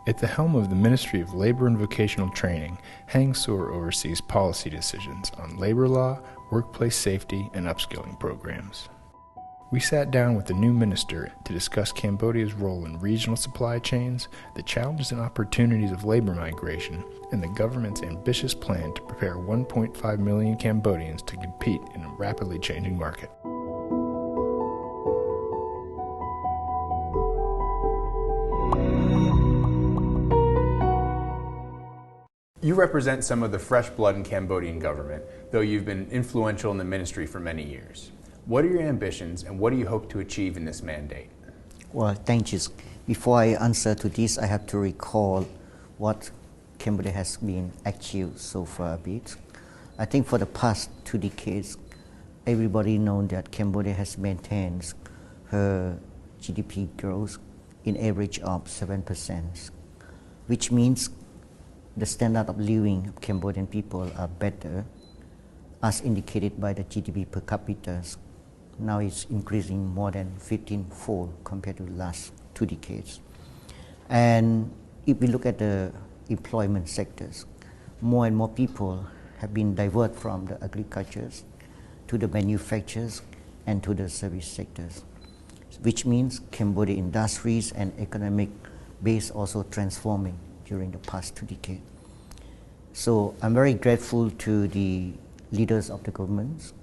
At the helm of the Ministry of Labor and Vocational Training, Hang Soor oversees policy decisions on labor law, workplace safety, and upskilling programs. We sat down with the new minister to discuss Cambodia's role in regional supply chains, the challenges and opportunities of labor migration, and the government's ambitious plan to prepare 1.5 million Cambodians to compete in a rapidly changing market. You represent some of the fresh blood in Cambodian government, though you've been influential in the ministry for many years. What are your ambitions and what do you hope to achieve in this mandate? Well, thank you. Before I answer to this, I have to recall what Cambodia has been achieved so far a bit. I think for the past 2 decades, everybody knows that Cambodia has maintained her GDP growth in average of 7%, which means the standard of living of Cambodian people are better, as indicated by the GDP per capita. Now it's increasing more than 15-fold compared to the last 2 decades. And if we look at the employment sectors, more and more people have been diverted from the agricultures to the manufacturers and to the service sectors, which means Cambodia industries and economic base also transforming during the past 2 decades. So I'm very grateful to the leaders of the governments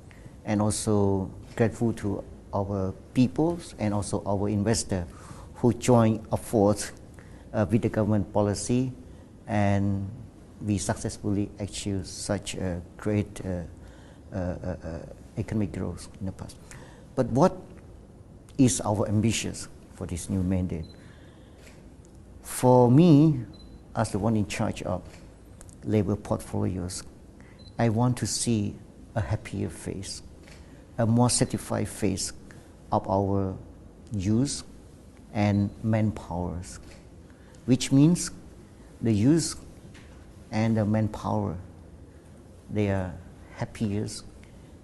and also grateful to our peoples and also our investors who join efforts with the government policy, and we successfully achieved such a great economic growth in the past. But what is our ambitions for this new mandate? For me, as the one in charge of labor portfolios, I want to see a happier face, a more satisfied face of our youth and manpower, which means the youth and the manpower, they are happier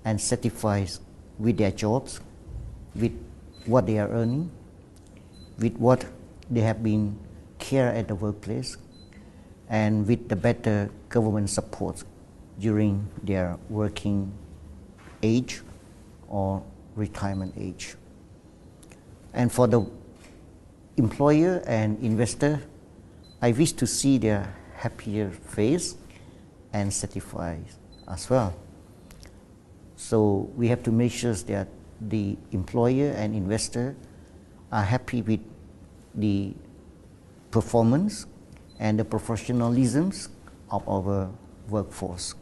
and satisfied with their jobs, with what they are earning, with what they have been cared at the workplace, and with the better government support during their working age or retirement age. And for the employer and investor, I wish to see their happier face and satisfied as well. So we have to make sure that the employer and investor are happy with the performance and the professionalism of our workforce,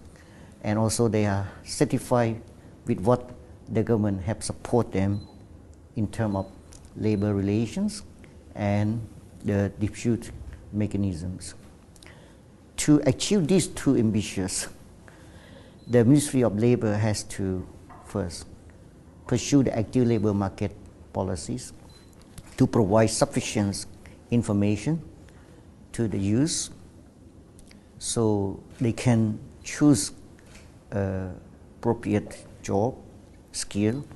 and also they are satisfied with what the government have support them in terms of labor relations and the dispute mechanisms. To achieve these two ambitions, the Ministry of Labor has to first pursue the active labor market policies to provide sufficient information to the youth so they can choose appropriate job, skill,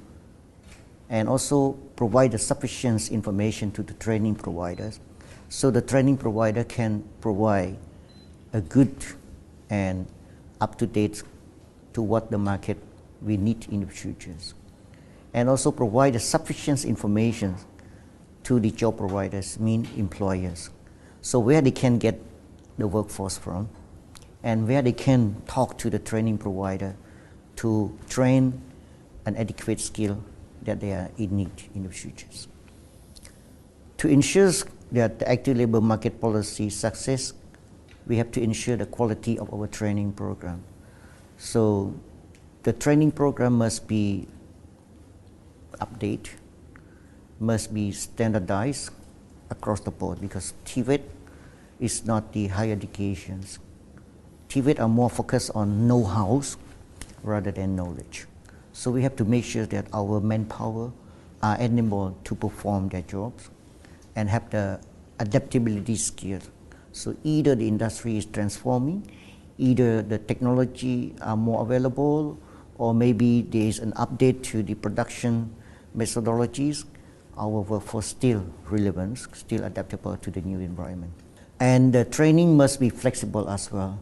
and also provide the sufficient information to the training providers so the training provider can provide a good and up-to-date to what the market we need in the future, and also provide the sufficient information to the job providers, mean employers, so where they can get the workforce from and where they can talk to the training provider to train an adequate skill that they are in need in the future. To ensure that the active labor market policy success, we have to ensure the quality of our training program. So the training program must be updated, must be standardized across the board, because TVET is not the higher educations. TVET are more focused on know-hows rather than knowledge. So we have to make sure that our manpower are able to perform their jobs and have the adaptability skills. So either the industry is transforming, either the technology are more available, or maybe there is an update to the production methodologies, our workforce still relevant, still adaptable to the new environment. And the training must be flexible as well,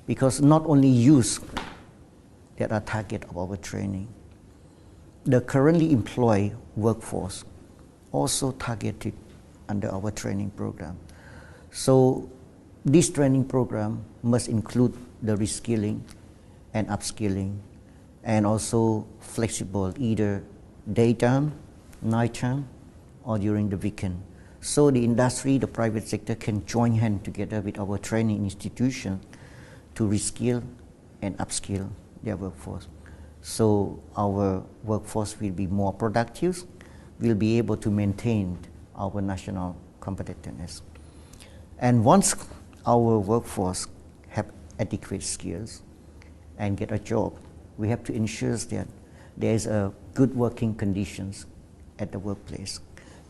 because not only youth that are target of our training, the currently employed workforce also targeted under our training program. So this training program must include the reskilling and upskilling, and also flexible, either daytime, nighttime, or during the weekend. So the industry, the private sector can join hands together with our training institution to reskill and upskill their workforce. So our workforce will be more productive, will be able to maintain our national competitiveness. And once our workforce have adequate skills and get a job, we have to ensure that there is a good working conditions at the workplace.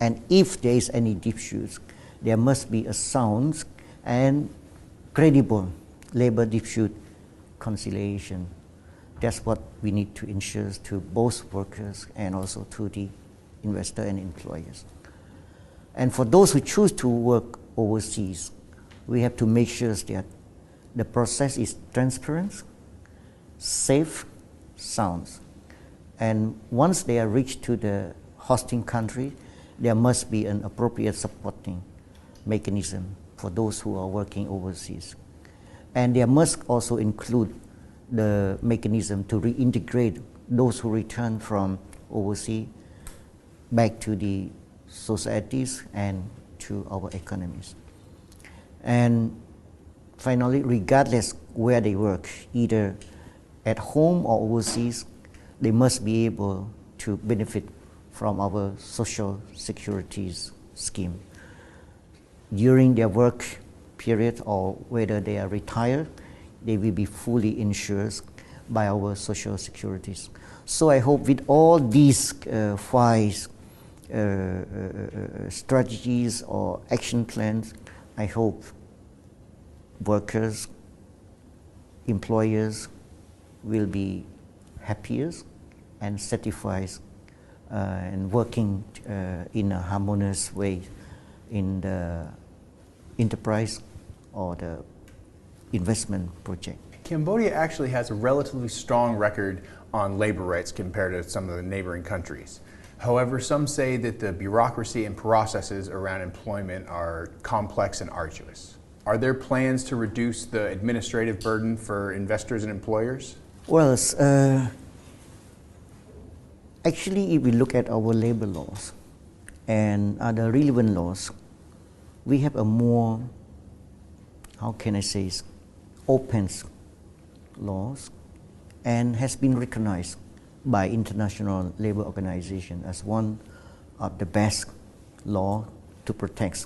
And if there is any disputes, there must be a sound and credible labor dispute conciliation. That's what we need to ensure to both workers and also to the investor and employers. And for those who choose to work overseas, we have to make sure that the process is transparent, safe, sound. And once they are reached to the hosting country, there must be an appropriate supporting mechanism for those who are working overseas. And there must also include the mechanism to reintegrate those who return from overseas back to the societies and to our economies. And finally, regardless where they work, either at home or overseas, they must be able to benefit from our social security scheme. During their work period or whether they are retired, they will be fully insured by our social securities. So I hope with all these five strategies or action plans, I hope workers, employers will be happier and satisfied and working in a harmonious way in the enterprise or the investment project. Cambodia actually has a relatively strong record on labor rights compared to some of the neighboring countries. However, some say that the bureaucracy and processes around employment are complex and arduous. Are there plans to reduce the administrative burden for investors and employers? Well, actually, if we look at our labor laws and other relevant laws, we have a more, how can I say, open laws, and has been recognized by International Labour Organization as one of the best law to protect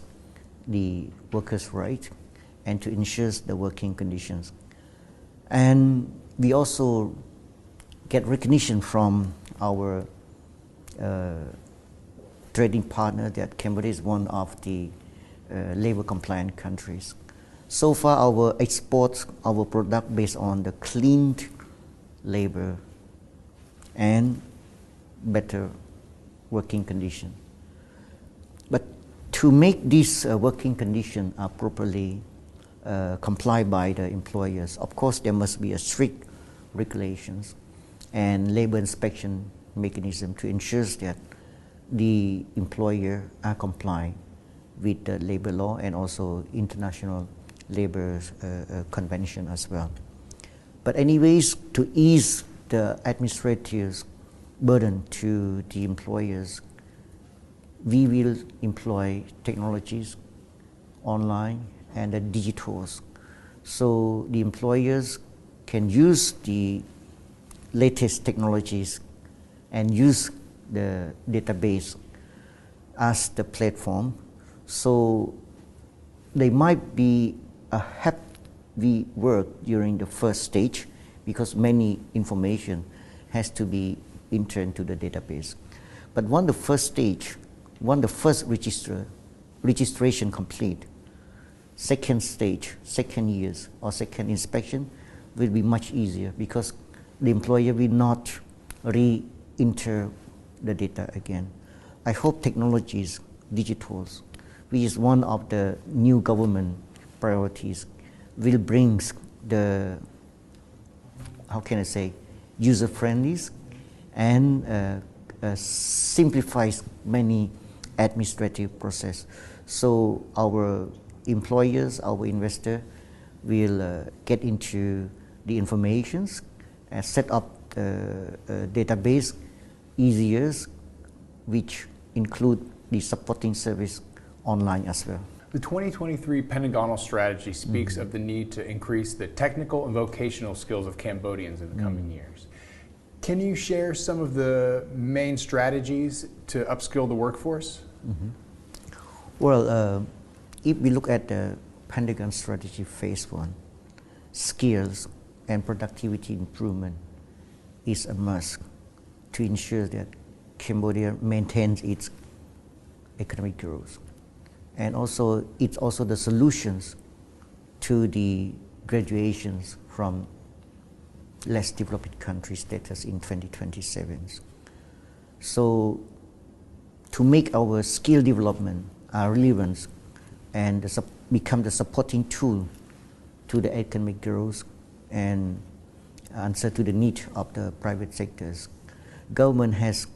the workers' rights and to ensure the working conditions. And we also get recognition from our trading partner that Cambodia is one of the labor compliant countries. So far, our exports, our product based on the clean labor and better working condition. But to make these working conditions properly complied by the employers, of course there must be a strict regulations and labor inspection mechanism to ensure that the employer are compliant with the labor law and also international labor convention as well. But anyways, to ease the administrative burden to the employers, we will employ technologies online and the digitals. So the employers can use the latest technologies and use the database as the platform. So they might be a heavy work during the first stage because many information has to be entered into the database. But when the first stage, when the first registration complete, second stage, second years or second inspection will be much easier because the employer will not re-enter the data again. I hope technologies, digitals, which is one of the new government priorities will bring the, how can I say, user-friendly and simplifies many administrative process. So our employers, our investor will get into the informations and set up the database easier, which include the supporting service online as well. The 2023 Pentagonal Strategy speaks of the need to increase the technical and vocational skills of Cambodians in the coming years. Can you share some of the main strategies to upskill the workforce? Well, if we look at the Pentagon Strategy Phase 1, skills and productivity improvement is a must to ensure that Cambodia maintains its economic growth. And also, it's also the solutions to the graduations from less developed country status in 2027. So, to make our skill development relevant and become the supporting tool to the economic growth and answer to the need of the private sectors, government has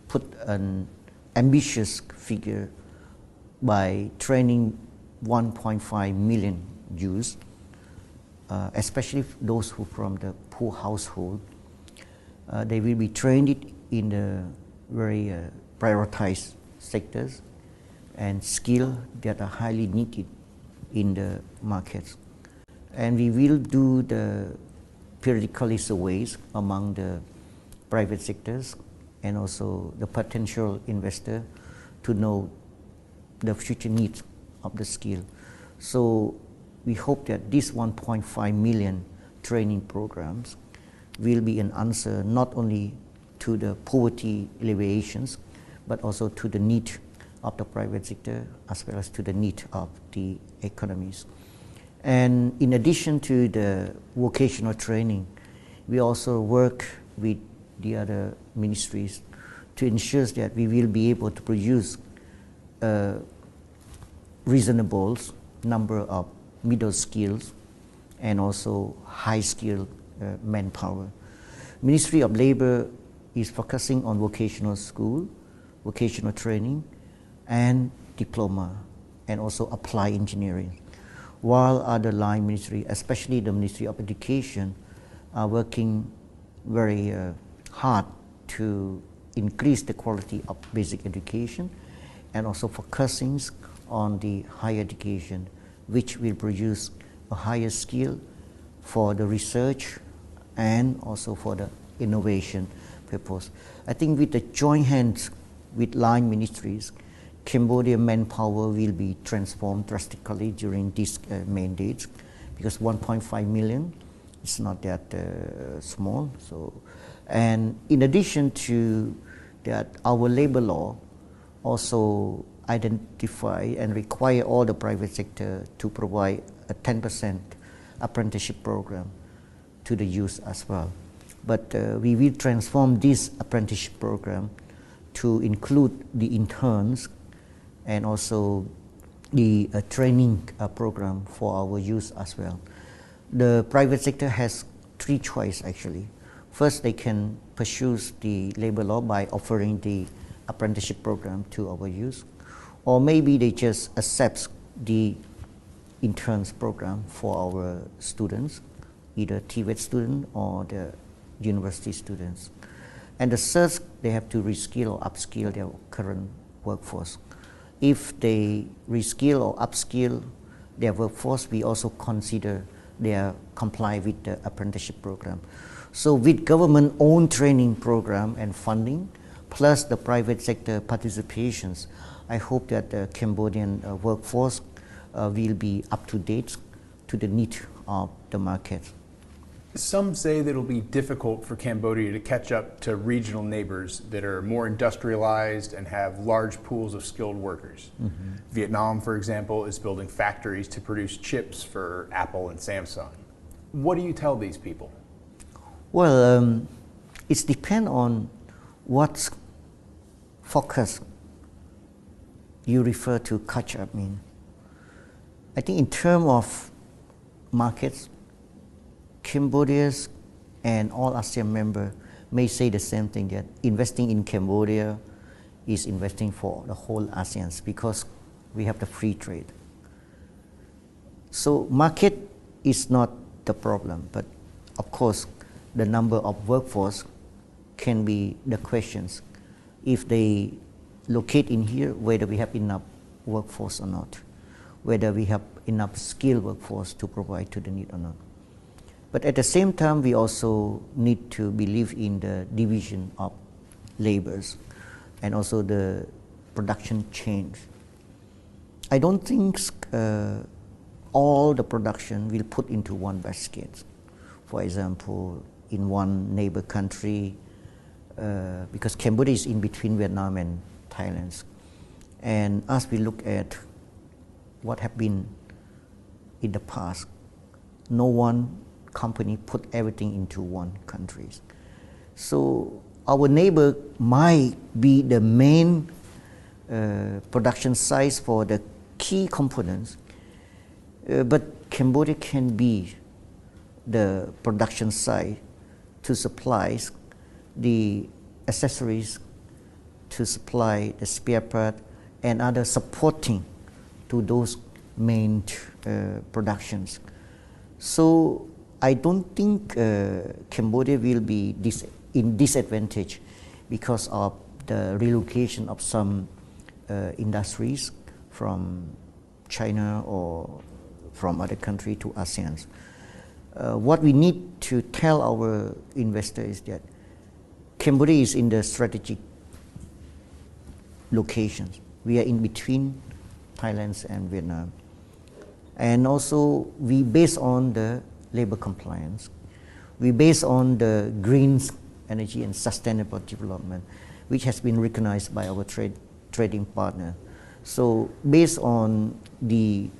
put an ambitious figure by training 1.5 million youth, especially those who from the poor household. They will be trained in the very prioritized sectors and skills that are highly needed in the markets. And we will do the periodically surveys among the private sectors and also the potential investor to know the future needs of the skill. So we hope that this 1.5 million training programs will be an answer not only to the poverty alleviations, but also to the need of the private sector as well as to the need of the economies. And in addition to the vocational training, we also work with the other ministries to ensure that we will be able to produce a reasonable number of middle skills and also high skilled manpower. Ministry of Labor is focusing on vocational school, vocational training, and diploma, and also applied engineering. While other line ministry, especially the Ministry of Education, are working very hard to increase the quality of basic education and also focusing on the higher education, which will produce a higher skill for the research and also for the innovation purpose. I think with the joint hands with line ministries, Cambodian manpower will be transformed drastically during these mandates, because 1.5 million is not that small. So, and in addition to that, our labor law also identify and require all the private sector to provide a 10% apprenticeship program to the youth as well. But we will transform this apprenticeship program to include the interns and also the training program for our youth as well. The private sector has three choices actually. First, they can pursue the labor law by offering the apprenticeship program to our youth, or maybe they just accept the interns program for our students, either TVET student or the university students. And the third, they have to reskill or upskill their current workforce. If they reskill or upskill their workforce, we also consider they are comply with the apprenticeship program. So with government-owned training program and funding, plus the private sector participations, I hope that the Cambodian workforce will be up to date to the need of the market. Some say that it'll be difficult for Cambodia to catch up to regional neighbors that are more industrialized and have large pools of skilled workers. Vietnam, for example, is building factories to produce chips for Apple and Samsung. What do you tell these people? Well, it depends on what focus you refer to catch up mean. I think in terms of markets, Cambodia and all ASEAN members may say the same thing, that investing in Cambodia is investing for the whole ASEAN because we have the free trade. So market is not the problem, but of course the number of workforce can be the questions. If they locate in here, whether we have enough workforce or not, whether we have enough skilled workforce to provide to the need or not. But at the same time, we also need to believe in the division of labors and also the production chain. I don't think all the production will put into one basket. For example, in one neighbor country, because Cambodia is in between Vietnam and Thailand. And as we look at what have been in the past, no one company put everything into one country. So our neighbor might be the main production size for the key components, but Cambodia can be the production side to supply the accessories, to supply the spare part and other supporting to those main productions. So I don't think Cambodia will be in disadvantage because of the relocation of some industries from China or from other countries to ASEAN. What we need to tell our investors is that Cambodia is in the strategic locations. We are in between Thailand and Vietnam. And also we based on the labor compliance. We based on the green energy and sustainable development, which has been recognized by our trading partner. So based on the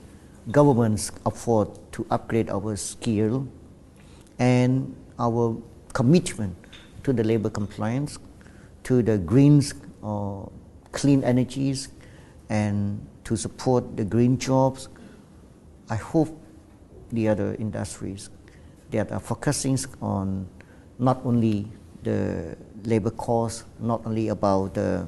government's effort to upgrade our skill and our commitment to the labor compliance, to the green or clean energies, and to support the green jobs, I hope the other industries that are focusing on not only the labor cost, not only about the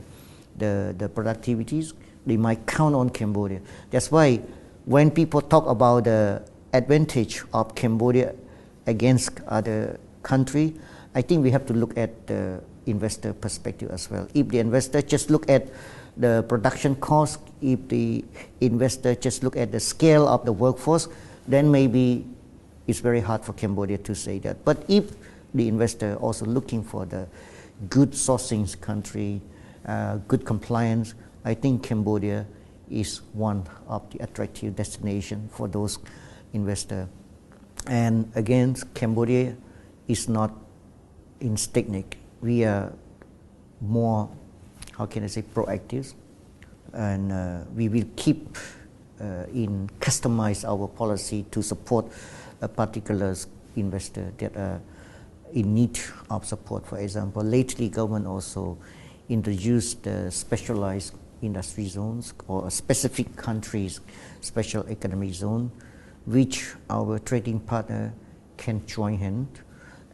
productivities, they might count on Cambodia. That's why when people talk about the advantage of Cambodia against other country, I think we have to look at the investor perspective as well. If the investor just look at the production cost, if the investor just look at the scale of the workforce, then maybe it's very hard for Cambodia to say that. But if the investor also looking for the good sourcing country, good compliance, I think Cambodia is one of the attractive destination for those investors. And again, Cambodia is not in stagnant. We are more, how can I say, proactive, and we will keep in customize our policy to support a particular investor that are in need of support. For example, lately government also introduced the specialized industry zones or specific countries special economic zone, which our trading partner can join hand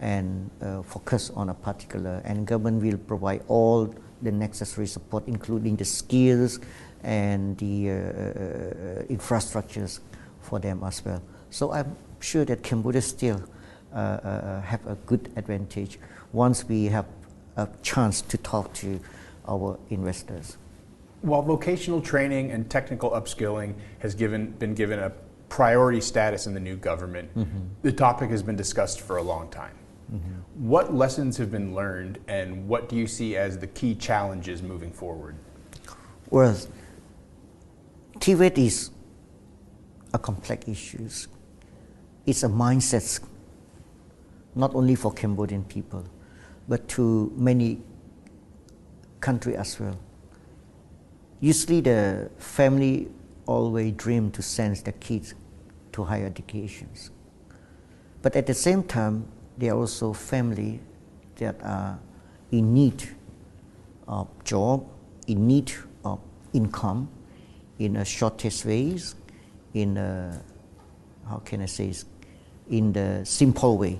and focus on a particular, and government will provide all the necessary support, including the skills and the infrastructures for them as well. So I'm sure that Cambodia still have a good advantage once we have a chance to talk to our investors. While vocational training and technical upskilling has been given a priority status in the new government, the topic has been discussed for a long time. What lessons have been learned, and what do you see as the key challenges moving forward? Well, TVET is a complex issue. It's a mindset, not only for Cambodian people, but to many countries as well. Usually the family always dream to send their kids to higher educations. But at the same time, there are also families that are in need of job, in need of income, in a shortest ways, in a, how can I say, in the simple way.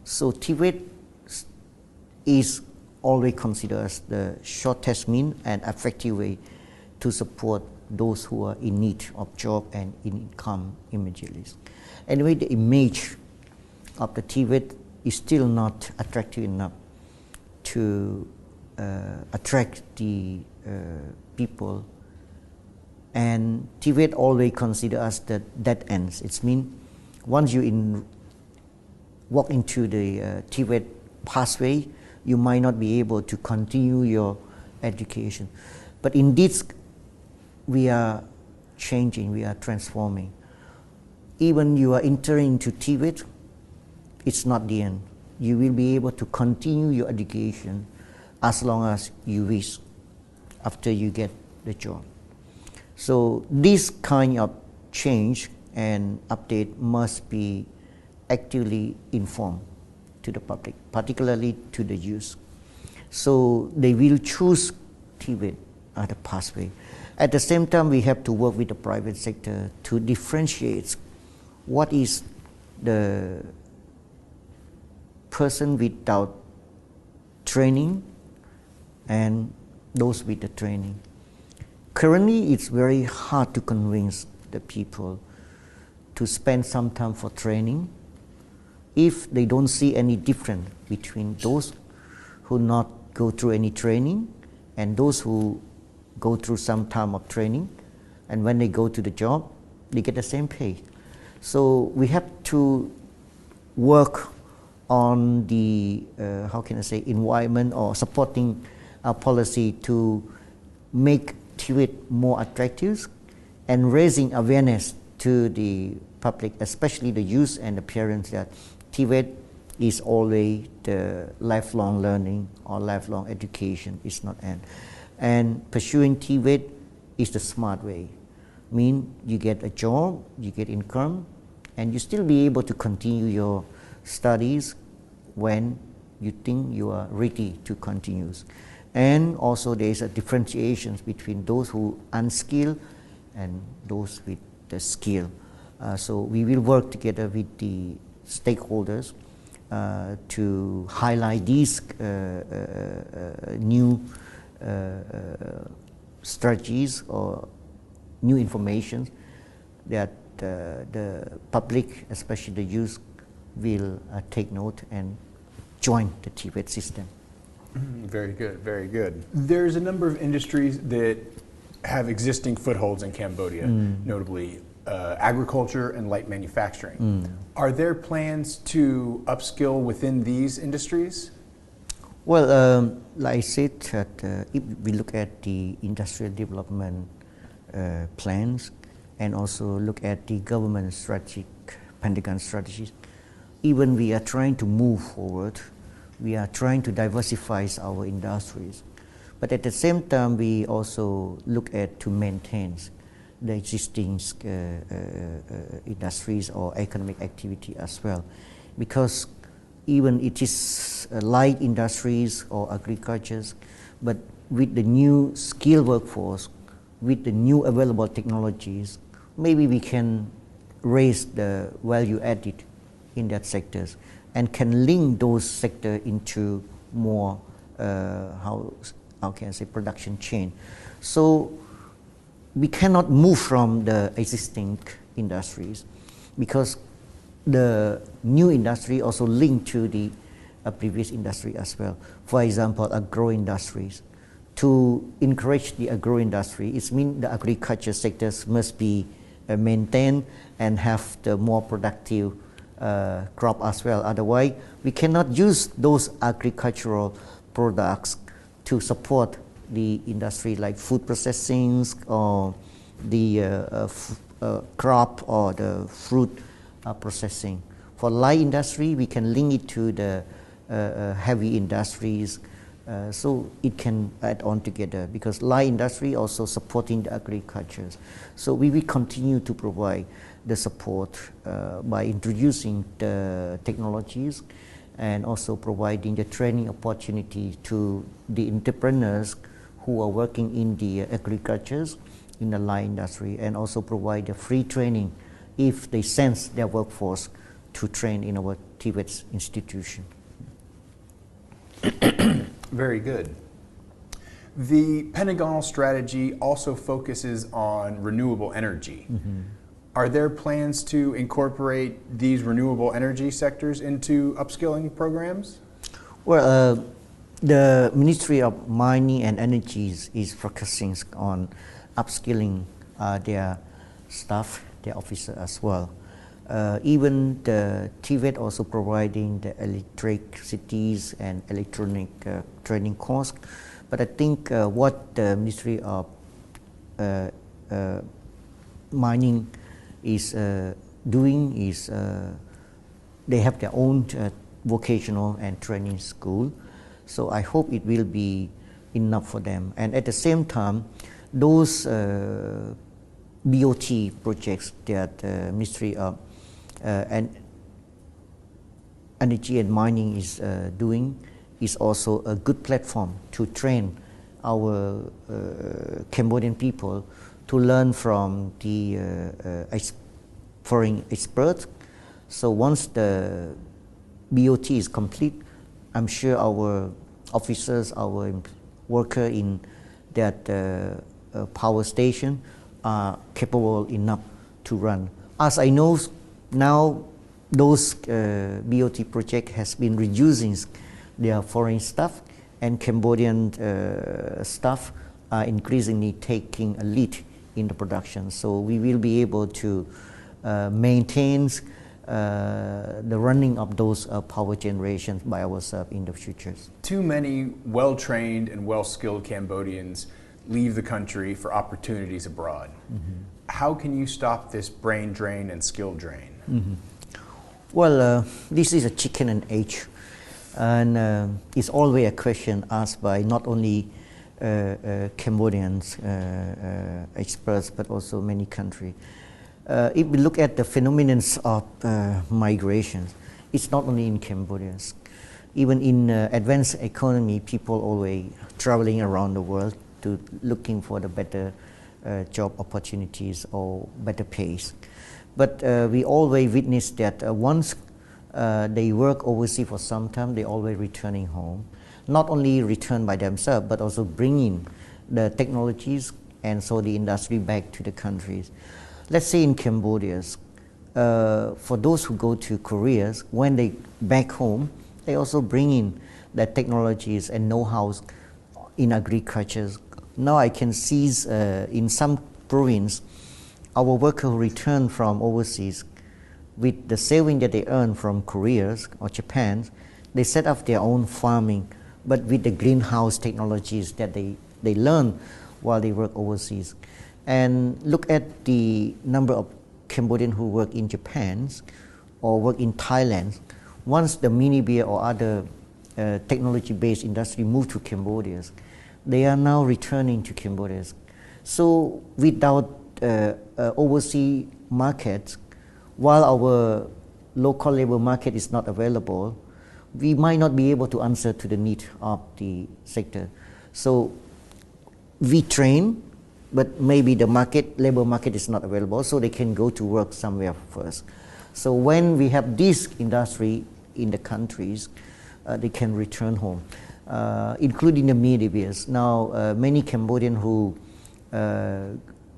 So TVET is always considered as the shortest means and effective way to support those who are in need of job and income immediately. Anyway, the image of the TVET is still not attractive enough to attract the people, and TVET always consider as the dead ends. It means once you walk into the TVET pathway, you might not be able to continue your education. But in this, we are changing, we are transforming. Even you are entering into TVET, it's not the end. You will be able to continue your education as long as you wish after you get the job. So this kind of change and update must be actively informed to the public, particularly to the youth. So they will choose TVET as the pathway. At the same time, we have to work with the private sector to differentiate what is the person without training and those with the training. Currently, it's very hard to convince the people to spend some time for training if they don't see any difference between those who not go through any training and those who go through some time of training, and when they go to the job, they get the same pay. So we have to work on the, how can I say, environment or supporting our policy to make TVET more attractive and raising awareness to the public, especially the youth and the parents, that TVET is always the lifelong learning or lifelong education, is not end. And pursuing TVET is the smart way. Mean you get a job, you get income, and you still be able to continue your studies when you think you are ready to continue. And also there is a differentiation between those who unskilled and those with the skill. So we will work together with the stakeholders to highlight these new strategies or new information that the public, especially the youth, will take note and join the TVET system. Very good, very good. There's a number of industries that have existing footholds in Cambodia, notably agriculture and light manufacturing. Are there plans to upskill within these industries? Well, like I said, that if we look at the industrial development plans and also look at the government strategic Pentagon strategies, even we are trying to move forward, we are trying to diversify our industries. But at the same time, we also look at to maintain the existing industries or economic activity as well. Because even it is light industries or agricultures, but with the new skilled workforce, with the new available technologies, maybe we can raise the value added in that sectors and can link those sectors into more, how can I say, production chain. So we cannot move from the existing industries because the new industry also linked to the previous industry as well. For example, agro industries. To encourage the agro industry, it means the agriculture sectors must be maintained and have the more productive crop as well. Otherwise, we cannot use those agricultural products to support the industry like food processing or the crop or the fruit processing. For light industry, we can link it to the heavy industries, so it can add on together because light industry also supporting the agriculture. So we will continue to provide the support by introducing the technologies and also providing the training opportunity to the entrepreneurs who are working in the agricultures in the light industry, and also provide the free training if they send their workforce to train in our Tibet institution. Very good. The Pentagonal strategy also focuses on renewable energy. Are there plans to incorporate these renewable energy sectors into upskilling programs? Well, the Ministry of Mining and Energy is focusing on upskilling their staff, their officers as well. Even the Tibet also providing the electricities and electronic training course. But I think what the Ministry of Mining is doing is they have their own vocational and training school. So I hope it will be enough for them. And at the same time, those BOT projects that the Ministry of Energy and Mining is doing is also a good platform to train our Cambodian people to learn from the foreign experts. So once the BOT is complete, I'm sure our officers, our workers in that power station are capable enough to run. As I know now, those BOT project has been reducing their foreign staff, and Cambodian staff are increasingly taking a lead in the production. So we will be able to maintain the running of those power generations by ourselves in the future. Too many well-trained and well-skilled Cambodians leave the country for opportunities abroad. How can you stop this brain drain and skill drain? Well, this is a chicken and egg. And it's always a question asked by not only Cambodians experts, but also many countries. If we look at the phenomenon of migration, it's not only in Cambodia. Even in advanced economy, people always traveling around the world to looking for the better job opportunities or better pays. But we always witness that once they work overseas for some time, they always returning home. Not only return by themselves, but also bringing the technologies and so the industry back to the countries. Let's say in Cambodia, for those who go to Korea, when they back home, they also bring in the technologies and know-how in agriculture. Now I can see in some province, our workers who return from overseas, with the saving that they earn from Korea or Japan, they set up their own farming, but with the greenhouse technologies that they learn while they work overseas. And look at the number of Cambodians who work in Japan or work in Thailand. Once the mini beer or other technology-based industry move to Cambodia, they are now returning to Cambodia. So without overseas markets, while our local labor market is not available, we might not be able to answer to the need of the sector. So we train, but maybe the labor market is not available, so they can go to work somewhere first. So when we have this industry in the countries, they can return home, including the media beers. Now, many Cambodians who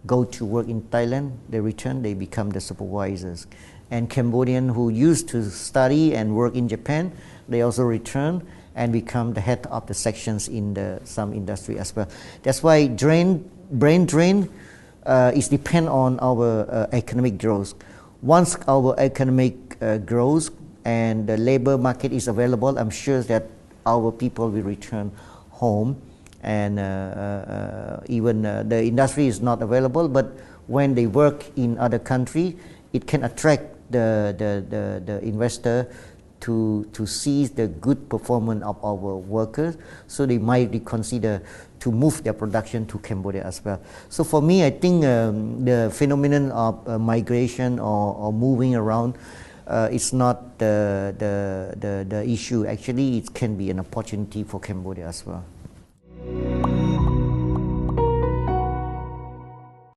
go to work in Thailand, they return, they become the supervisors. And Cambodians who used to study and work in Japan, they also return and become the head of the sections in some industry as well. That's why brain drain is depend on our economic growth. Once our economic grows and the labor market is available, I'm sure that our people will return home. And even the industry is not available, but when they work in other country, it can attract the investor to see the good performance of our workers, so they might reconsider to move their production to Cambodia as well. So for me, I think the phenomenon of migration or moving around is not the issue. Actually, it can be an opportunity for Cambodia as well.